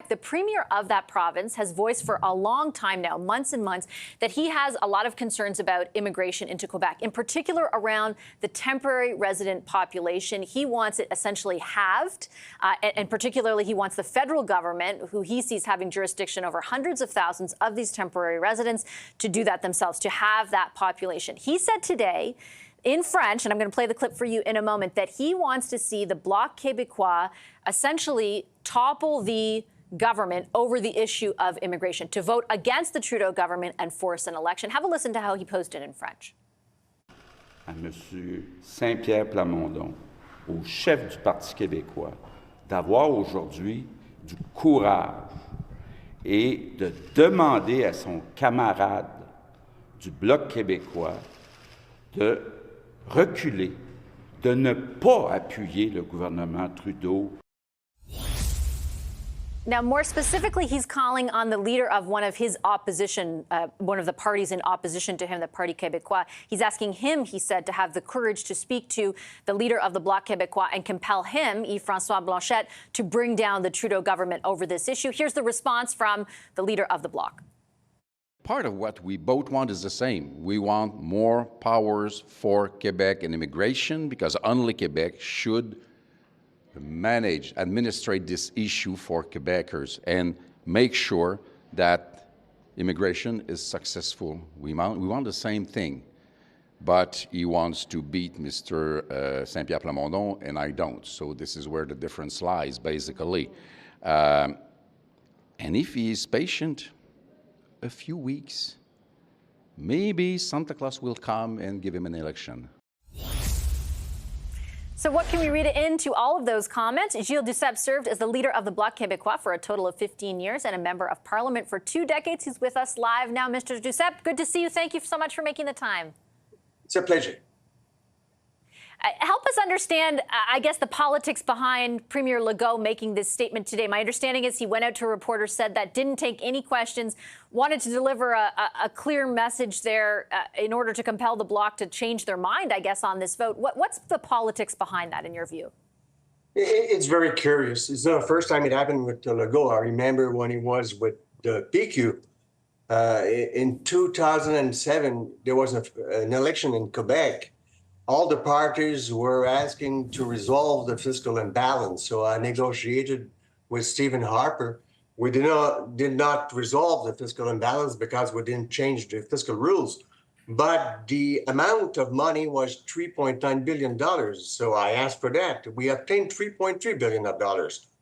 Quebec, the premier of that province has voiced for a long time now, months and months, that he has a lot of concerns about immigration into Quebec, in particular around the temporary resident population. He wants it essentially halved, and particularly he wants the federal government, who he sees having jurisdiction over hundreds of thousands of these temporary residents, to do that themselves, to have that population. He said today, in French, and I'm going to play the clip for you in a moment, that he wants to see the Bloc Quebecois essentially topple the government over the issue of immigration, to vote against the Trudeau government and force an election. Have a listen to how he posed it in French. À M. Saint-Pierre Plamondon, au chef du Parti québécois, d'avoir aujourd'hui du courage et de demander à son camarade du Bloc québécois de reculer, de ne pas appuyer le gouvernement Trudeau. Now, more specifically, he's calling on the leader of one of his opposition, one of the parties in opposition to him, the Parti Québécois. He's asking him, he said, to have the courage to speak to the leader of the Bloc Québécois and compel him, Yves-François Blanchet, to bring down the Trudeau government over this issue. Here's the response from the leader of the Bloc. Part of what we both want is the same. We want more powers for Quebec and immigration, because only Quebec should administrate this issue for Quebecers and make sure that immigration is successful. We want the same thing, but he wants to beat Mr. Saint-Pierre Plamondon, and I don't. So this is where the difference lies, basically. And if he is patient, a few weeks, maybe Santa Claus will come and give him an election. So what can we read into all of those comments? Gilles Duceppe served as the leader of the Bloc Québécois for a total of 15 years and a member of Parliament for 2 decades. He's with us live now. Mr. Duceppe, good to see you. Thank you so much for making the time. It's a pleasure. Help us understand, I guess, the politics behind Premier Legault making this statement today. My understanding is he went out to reporters, said that, didn't take any questions, wanted to deliver a clear message there in order to compel the Bloc to change their mind, I guess, on this vote. What's the politics behind that, in your view? It's very curious. It's not the first time it happened with Legault. I remember when he was with the PQ. In 2007, there was an election in Quebec. All the parties were asking to resolve the fiscal imbalance. So I negotiated with Stephen Harper. We did not resolve the fiscal imbalance because we didn't change the fiscal rules. But the amount of money was $3.9 billion. So I asked for that. We obtained $3.3 billion.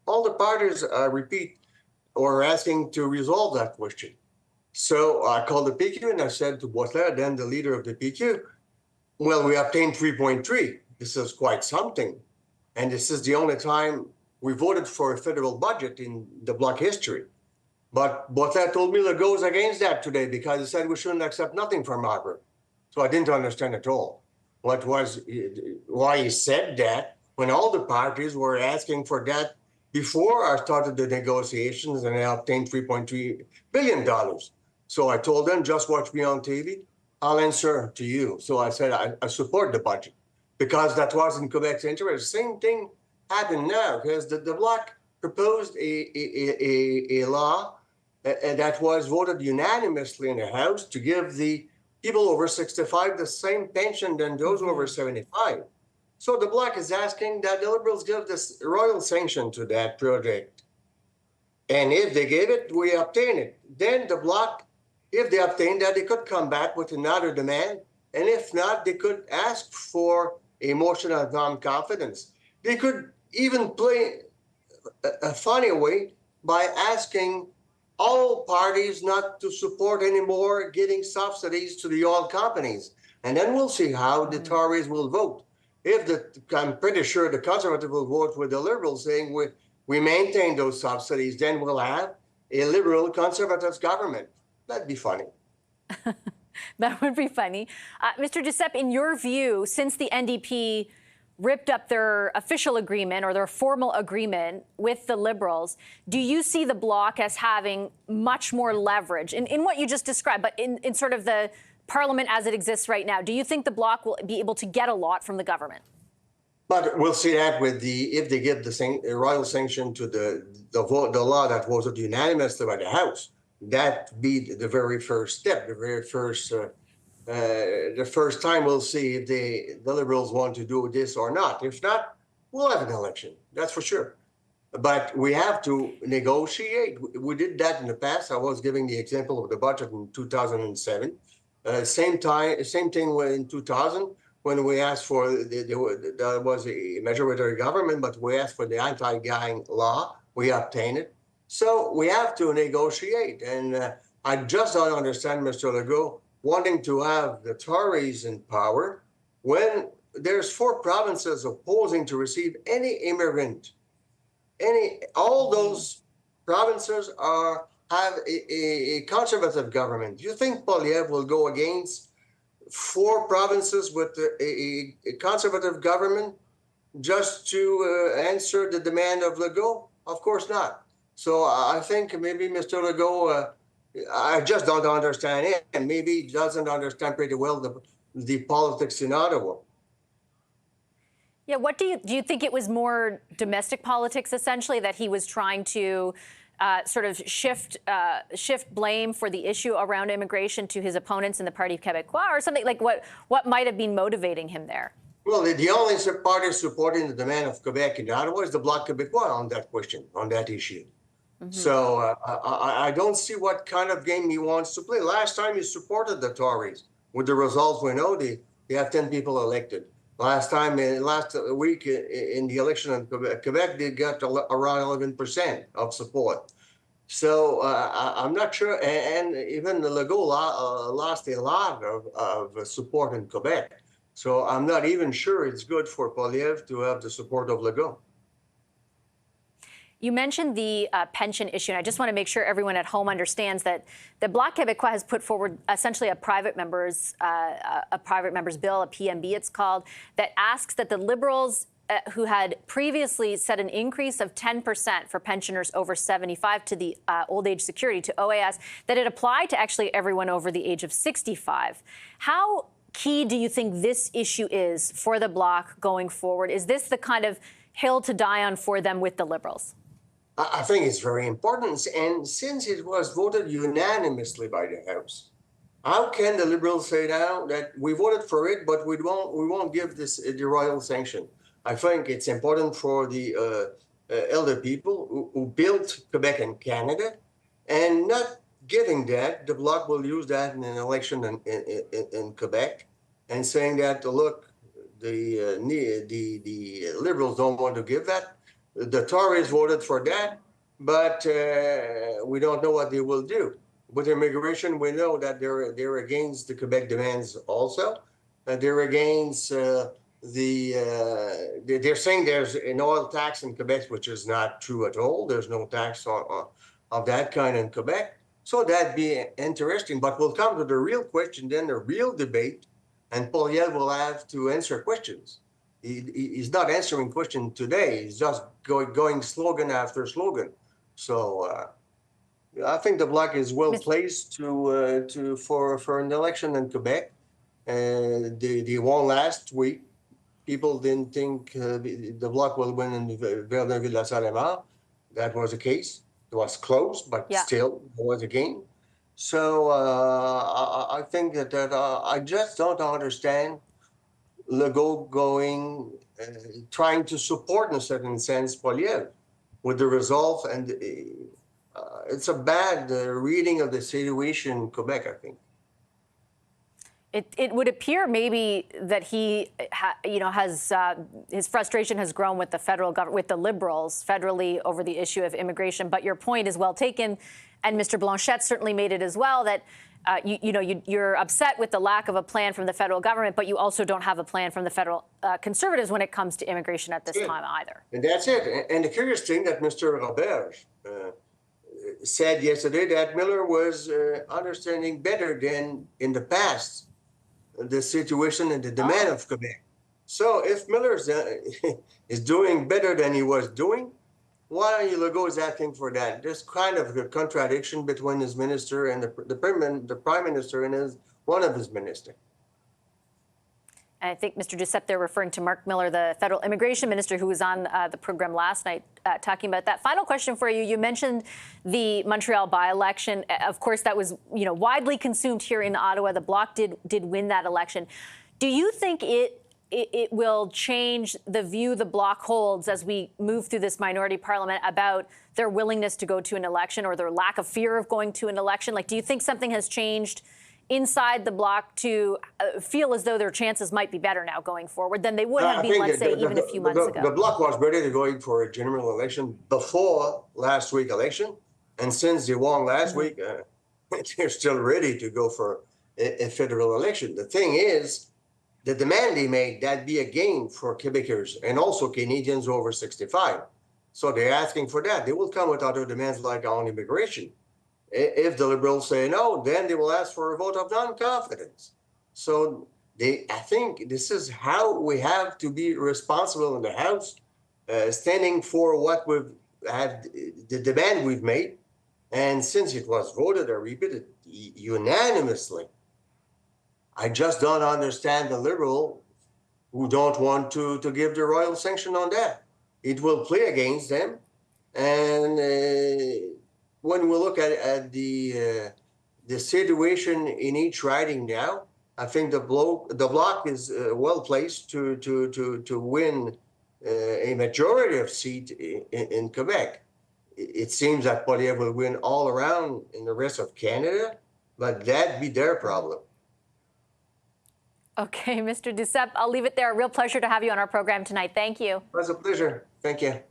All the parties, repeat, were asking to resolve that question. So I called the PQ and I said to Boisler, then the leader of the PQ, well, we obtained 3.3. This is quite something. And this is the only time we voted for a federal budget in the Bloc history. But Boisler told me Legault was against that today because he said we shouldn't accept nothing from Harper. So I didn't understand at all why he said that when all the parties were asking for that before I started the negotiations and I obtained $3.3 billion. So I told them, just watch me on TV. I'll answer to you. So I said I support the budget because that was in Quebec's interest. Same thing happened now because the Bloc proposed a law that was voted unanimously in the House to give the people over 65 the same pension than those over 75. So the Bloc is asking that the Liberals give this royal sanction to that project. And if they gave it, we obtain it. Then the Bloc, if they obtain that, they could come back with another demand. And if not, they could ask for a motion of non-confidence. They could even play a funny way by asking all parties not to support anymore giving subsidies to the oil companies. And then we'll see how the Tories will vote. I'm pretty sure the Conservatives will vote with the Liberals saying we maintain those subsidies, then we'll have a Liberal Conservative government. That'd be funny. That would be funny. Mr. Duceppe, in your view, since the NDP ripped up their official agreement or their formal agreement with the Liberals, do you see the Bloc as having much more leverage in what you just described, but in sort of the Parliament as it exists right now? Do you think the Bloc will be able to get a lot from the government? But we'll see that with if they give the royal sanction to the law that was unanimously by the House. That be the very first step, the very first the first time we'll see if the Liberals want to do this or not. If not, we'll have an election. That's for sure. But we have to negotiate. We did that in the past. I was giving the example of the budget in 2007. Same thing in 2000 when we asked for there was a majority government, but we asked for the anti-gang law. We obtained it. So we have to negotiate. And I just don't understand Mr. Legault wanting to have the Tories in power when there's 4 provinces opposing to receive any immigrant. All those provinces have a conservative government. Do you think Poilievre will go against 4 provinces with a conservative government just to answer the demand of Legault? Of course not. So I think maybe Mr. Legault, I just don't understand it, and maybe he doesn't understand pretty well the politics in Ottawa. Yeah, what do you think it was more domestic politics, essentially, that he was trying to sort of shift blame for the issue around immigration to his opponents in the Parti Québécois, or something like what might have been motivating him there? Well, the only party supporting the demand of Quebec in Ottawa is the Bloc Quebecois on that question, on that issue. Mm-hmm. So I don't see what kind of game he wants to play. Last time he supported the Tories. With the results we know, they have 10 people elected. Last week in the election in Quebec, they got around 11% of support. So I'm not sure. And even Legault lost a lot of support in Quebec. So I'm not even sure it's good for Poilievre to have the support of Legault. You mentioned the pension issue, and I just want to make sure everyone at home understands that the Bloc Quebecois has put forward essentially a private member's bill, a PMB it's called, that asks that the Liberals, who had previously set an increase of 10% for pensioners over 75 to the old age security, to OAS, that it applied to actually everyone over the age of 65. How key do you think this issue is for the Bloc going forward? Is this the kind of hill to die on for them with the Liberals? I think it's very important. And since it was voted unanimously by the House, how can the Liberals say now that we voted for it, but we won't give this the royal sanction? I think it's important for the elder people who built Quebec and Canada, and not giving that. The Bloc will use that in an election in Quebec, and saying that, look, the Liberals don't want to give that. The Tories voted for that, but we don't know what they will do. With immigration, we know that they're against the Quebec demands also. They're against they're saying there's an oil tax in Quebec, which is not true at all. There's no tax of that kind in Quebec. So that'd be interesting. But we'll come to the real question then, the real debate, and Poilievre will have to answer questions. He's not answering questions today. He's just going slogan after slogan. So I think the Bloc is well placed for an election in Quebec. They won last week. People didn't think the Bloc will win in Verdun-Ville-la-Salle-Mare. That was the case. It was close, but still it was a game. So I think that I just don't understand Legault trying to support, in a certain sense, Poilievre with the resolve. And it's a bad reading of the situation in Quebec, I think. It would appear maybe that he, has his frustration has grown with the federal government, with the Liberals federally over the issue of immigration. But your point is well taken, and Mr. Blanchet certainly made it as well, that you're upset with the lack of a plan from the federal government, but you also don't have a plan from the federal Conservatives when it comes to immigration at this time either. And that's it. And the curious thing that Mr. Roberge said yesterday, that Miller was understanding better than in the past the situation and the demand of Quebec. So if Miller is doing better than he was doing, why Legault is asking for that? There's kind of a contradiction between his minister and the prime minister and one of his ministers. I think Mr. Duceppe, they're referring to Mark Miller, the federal immigration minister, who was on the program last night talking about that. Final question for you. You mentioned the Montreal by-election. Of course, that was widely consumed here in Ottawa. The Bloc did win that election. Do you think it will change the view the Bloc holds as we move through this minority parliament about their willingness to go to an election or their lack of fear of going to an election? Like, do you think something has changed inside the Bloc to feel as though their chances might be better now going forward than they would have been, let's say, even a few months ago? The Bloc was ready to go in for a general election before last week's election. And since they won last week, they're still ready to go for a federal election. The thing is, the demand they made, that'd be a gain for Quebecers and also Canadians over 65. So they're asking for that. They will come with other demands like on immigration. If the Liberals say no, then they will ask for a vote of non-confidence. So I think this is how we have to be responsible in the House, standing for what we've had, the demand we've made. And since it was voted, I repeat it, unanimously, I just don't understand the Liberal who don't want to give the royal sanction on that. It will play against them. And when we look at the situation in each riding now, I think the Bloc is well placed to win a majority of seats in Quebec. It seems that Poilievre will win all around in the rest of Canada, but that'd be their problem. Okay, Mr. Duceppe, I'll leave it there. A real pleasure to have you on our program tonight. Thank you. It was a pleasure. Thank you.